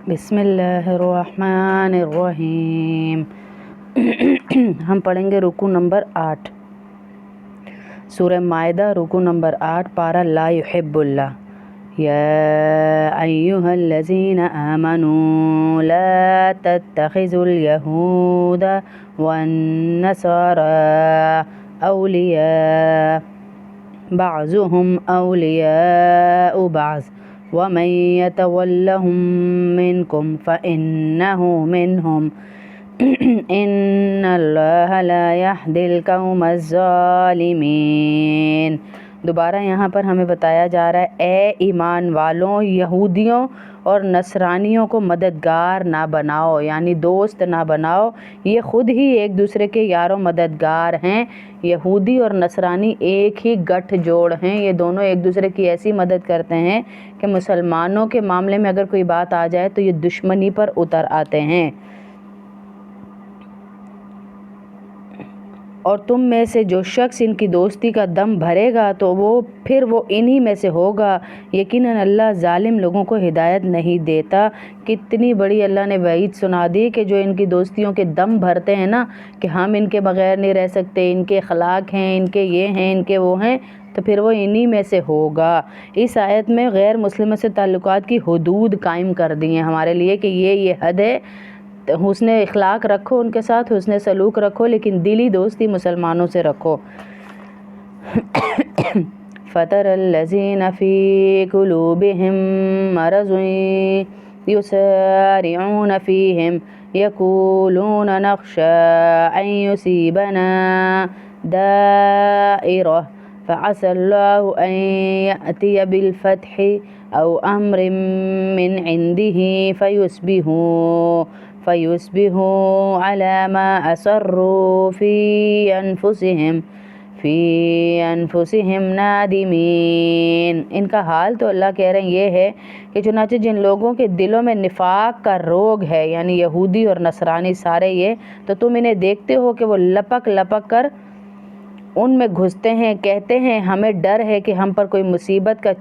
بسم اللہ الرحمن الرحیم۔ ہم پڑھیں گے رکوع نمبر 8، سورہ مائدہ، رکوع نمبر 8، پارہ لا یحب اللہ۔ یا ایہا الذین آمنوا لا تتخذوا الیہود والنصارى اولیاء بعضهم اولیاء بعض ومن يتولهم منكم فإنه منهم ان اللہ لا يهدي القوم الظالمین۔ دوبارہ یہاں پر ہمیں بتایا جا رہا ہے اے ایمان والوں، یہودیوں اور نصرانیوں کو مددگار نہ بناؤ، یعنی دوست نہ بناؤ، یہ خود ہی ایک دوسرے کے یار و مددگار ہیں۔ یہودی اور نصرانی ایک ہی گٹھ جوڑ ہیں، یہ دونوں ایک دوسرے کی ایسی مدد کرتے ہیں کہ مسلمانوں کے معاملے میں اگر کوئی بات آ جائے تو یہ دشمنی پر اتر آتے ہیں۔ اور تم میں سے جو شخص ان کی دوستی کا دم بھرے گا تو وہ انہی میں سے ہوگا، یقیناً اللہ ظالم لوگوں کو ہدایت نہیں دیتا۔ کتنی بڑی اللہ نے وعید سنا دی کہ جو ان کی دوستیوں کے دم بھرتے ہیں نا کہ ہم ان کے بغیر نہیں رہ سکتے، ان کے اخلاق ہیں، ان کے یہ ہیں، ان کے وہ ہیں، تو پھر وہ انہی میں سے ہوگا۔ اس آیت میں غیر مسلموں سے تعلقات کی حدود قائم کر دی ہیں ہمارے لیے کہ یہ حد ہے، حسن اخلاق رکھو ان کے ساتھ، حسن سلوک رکھو، لیکن دلی دوستی مسلمانوں سے رکھو۔ فَتَرَى الَّذِينَ فِي قُلُوبِهِم مَّرَضٌ يُسَارِعُونَ فِيهِمْ يَقُولُونَ نَخْشَىٰ أَن يُصِيبَنَا دَائِرَةٌ فَعَسَى اللَّهُ أَن يَأْتِيَ بِالْفَتْحِ أَوْ أَمْرٍ مِّنْ عِندِهِ فَيُصْبِحُوا عَلَىٰ مَا أَسَرُّوا فِي أَنفُسِهِمْ نَادِمِينَ۔ ان کا حال تو اللہ کہہ رہے ہیں یہ ہے کہ چنانچہ جن لوگوں کے دلوں میں نفاق کا روگ ہے، یعنی یہودی اور نصرانی سارے یہ، تو تم انہیں دیکھتے ہو کہ وہ لپک لپک کر ان میں گھستے ہیں، کہتے ہیں ہمیں ڈر ہے کہ ہم پر کوئی مصیبت کا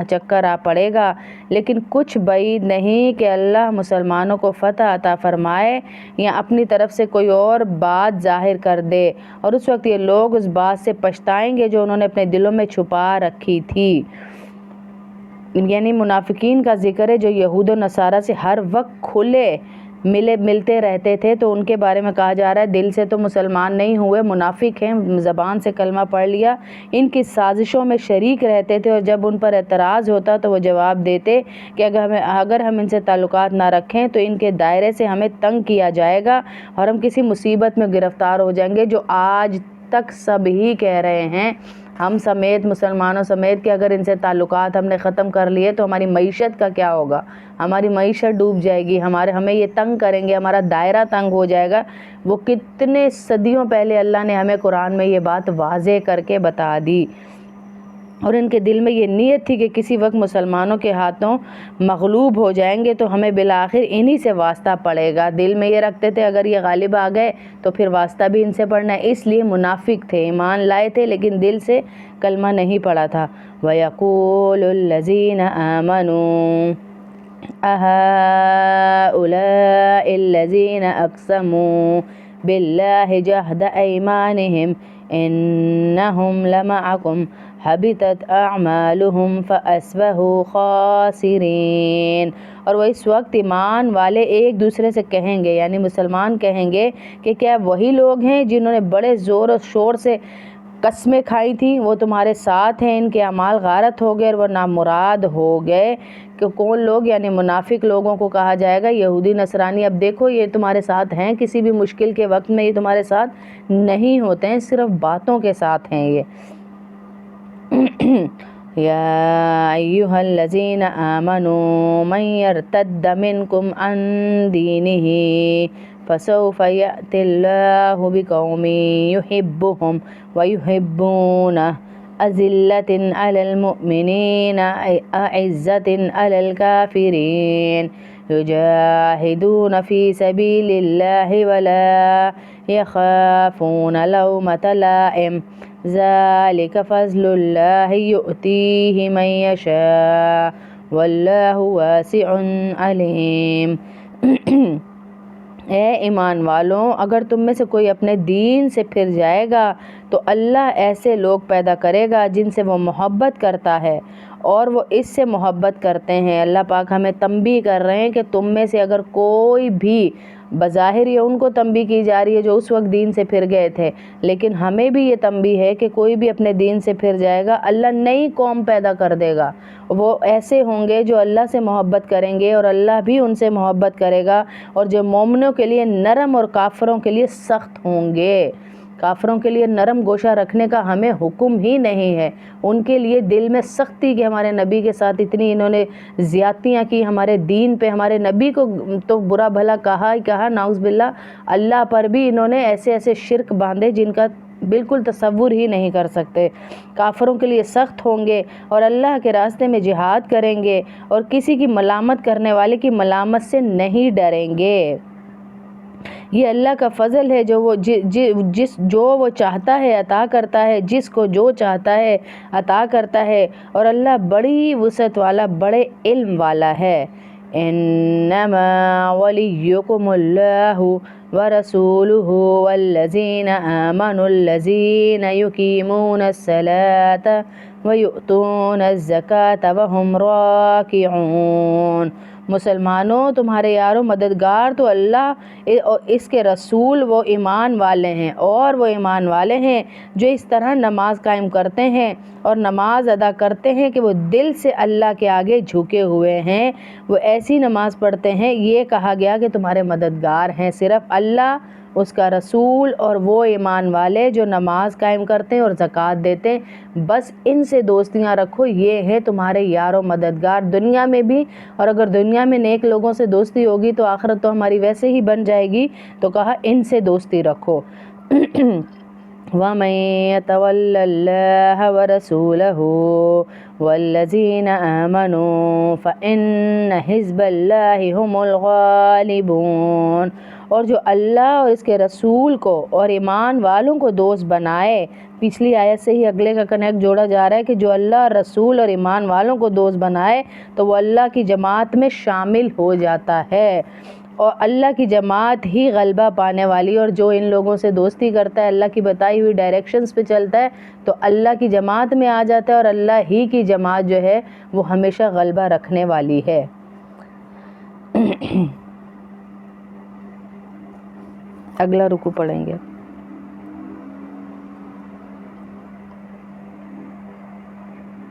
چکر آ پڑے گا، لیکن کچھ بعید نہیں کہ اللہ مسلمانوں کو فتح عطا فرمائے یا اپنی طرف سے کوئی اور بات ظاہر کر دے، اور اس وقت یہ لوگ اس بات سے پچھتائیں گے جو انہوں نے اپنے دلوں میں چھپا رکھی تھی۔ یعنی منافقین کا ذکر ہے جو یہود و نصارہ سے ہر وقت کھلے ملتے رہتے تھے، تو ان کے بارے میں کہا جا رہا ہے دل سے تو مسلمان نہیں ہوئے، منافق ہیں، زبان سے کلمہ پڑھ لیا، ان کی سازشوں میں شریک رہتے تھے، اور جب ان پر اعتراض ہوتا تو وہ جواب دیتے کہ اگر ہم ان سے تعلقات نہ رکھیں تو ان کے دائرے سے ہمیں تنگ کیا جائے گا اور ہم کسی مصیبت میں گرفتار ہو جائیں گے، جو آج تک سب ہی کہہ رہے ہیں، ہم سمیت، مسلمانوں سمیت، کہ اگر ان سے تعلقات ہم نے ختم کر لیے تو ہماری معیشت کا کیا ہوگا، ہماری معیشت ڈوب جائے گی، ہمیں یہ تنگ کریں گے، ہمارا دائرہ تنگ ہو جائے گا۔ وہ کتنے صدیوں پہلے اللہ نے ہمیں قرآن میں یہ بات واضح کر کے بتا دی، اور ان کے دل میں یہ نیت تھی کہ کسی وقت مسلمانوں کے ہاتھوں مغلوب ہو جائیں گے تو ہمیں بالآخر انہی سے واسطہ پڑے گا۔ دل میں یہ رکھتے تھے اگر یہ غالب آ گئے تو پھر واسطہ بھی ان سے پڑنا ہے، اس لیے منافق تھے، ایمان لائے تھے لیکن دل سے کلمہ نہیں پڑا تھا۔ وَيَقُولُ الَّذِينَ آمَنُوا أَهَٰؤُلَاءِ الَّذِينَ أَقْسَمُوا بِاللَّهِ جَهْدَ أَيْمَانِهِمْ إِنَّهُمْ لَمَعَكُمْ حَبِطَتْ أَعْمَالُهُمْ فَأَصْبَحُوا خَاسِرِينَ۔ اور وہ اس وقت ایمان والے ایک دوسرے سے کہیں گے، یعنی مسلمان کہیں گے کہ کیا وہی لوگ ہیں جنہوں نے بڑے زور و شور سے قسمیں کھائی تھیں، وہ تمہارے ساتھ ہیں، ان کے اعمال غارت ہو گئے اور وہ نامراد ہو گئے۔ کہ کون لوگ؟ یعنی منافق لوگوں کو کہا جائے گا، یہودی نصرانی، اب دیکھو یہ تمہارے ساتھ ہیں، کسی بھی مشکل کے وقت میں یہ تمہارے ساتھ نہیں ہوتے ہیں، صرف باتوں کے ساتھ ہیں یہ۔ یا ایہا الذین آمنوا من یرتد منکم عن دینہ فسوف یأتی اللہ بقوم یحبهم ویحبونہ أذلة على المؤمنين أعزة على الكافرين يجاهدون في سبيل الله ولا يخافون لومة لائم ذلك فضل الله يؤتيه من يشاء واللہ واسع علیم۔ اے ایمان والوں، اگر تم میں سے کوئی اپنے دین سے پھر جائے گا تو اللہ ایسے لوگ پیدا کرے گا جن سے وہ محبت کرتا ہے اور وہ اس سے محبت کرتے ہیں۔ اللہ پاک ہمیں تنبیہ کر رہے ہیں کہ تم میں سے اگر کوئی بھی، بظاہر یہ ان کو تنبیہ کی جا رہی ہے جو اس وقت دین سے پھر گئے تھے، لیکن ہمیں بھی یہ تنبیہ ہے کہ کوئی بھی اپنے دین سے پھر جائے گا، اللہ نئی قوم پیدا کر دے گا۔ وہ ایسے ہوں گے جو اللہ سے محبت کریں گے اور اللہ بھی ان سے محبت کرے گا، اور جو مومنوں کے لیے نرم اور کافروں کے لیے سخت ہوں گے۔ کافروں کے لیے نرم گوشہ رکھنے کا ہمیں حکم ہی نہیں ہے، ان کے لیے دل میں سختی کہ ہمارے نبی کے ساتھ اتنی انہوں نے زیادتیاں کی، ہمارے دین پہ، ہمارے نبی کو تو برا بھلا کہا ہی کہا، نعوذ باللہ، اللہ پر بھی انہوں نے ایسے ایسے شرک باندھے جن کا بالکل تصور ہی نہیں کر سکتے۔ کافروں کے لیے سخت ہوں گے اور اللہ کے راستے میں جہاد کریں گے اور کسی کی ملامت کرنے والے کی ملامت سے نہیں ڈریں گے۔ یہ اللہ کا فضل ہے جو وہ چاہتا ہے عطا کرتا ہے، جس کو جو چاہتا ہے عطا کرتا ہے، اور اللہ بڑی وسعت والا، بڑے علم والا ہے۔ انما ولیکم اللہ ورسولہ والذین آمنوا الذین یقیمون الصلاۃ ویؤتون الزکاۃ وہم راکعون۔ مسلمانوں، تمہارے یارو مددگار تو اللہ اور اس کے رسول وہ ایمان والے ہیں، اور وہ ایمان والے ہیں جو اس طرح نماز قائم کرتے ہیں اور نماز ادا کرتے ہیں کہ وہ دل سے اللہ کے آگے جھکے ہوئے ہیں، وہ ایسی نماز پڑھتے ہیں۔ یہ کہا گیا کہ تمہارے مددگار ہیں صرف اللہ، اس کا رسول اور وہ ایمان والے جو نماز قائم کرتے ہیں اور زکوٰۃ دیتے ہیں، بس ان سے دوستیاں رکھو، یہ ہے تمہارے یار و مددگار دنیا میں بھی، اور اگر دنیا میں نیک لوگوں سے دوستی ہوگی تو آخرت تو ہماری ویسے ہی بن جائے گی، تو کہا ان سے دوستی رکھو۔ وَمَن يَتَوَلَّ اللَّهَ وَرَسُولَهُ وَالَّذِينَ آمَنُوا فَإِنَّ حِزْبَ اللَّهِ هُمُ الْغَالِبُونَ۔ اور جو اللہ اور اس کے رسول کو اور ایمان والوں کو دوست بنائے، پچھلی آیت سے ہی اگلے کا کنیکٹ جوڑا جا رہا ہے کہ جو اللہ، رسول اور ایمان والوں کو دوست بنائے تو وہ اللہ کی جماعت میں شامل ہو جاتا ہے، اور اللہ کی جماعت ہی غلبہ پانے والی، اور جو ان لوگوں سے دوستی کرتا ہے، اللہ کی بتائی ہوئی ڈائریکشنز پہ چلتا ہے، تو اللہ کی جماعت میں آ جاتا ہے، اور اللہ ہی کی جماعت جو ہے وہ ہمیشہ غلبہ رکھنے والی ہے۔ اگلا رکوع پڑھیں گے۔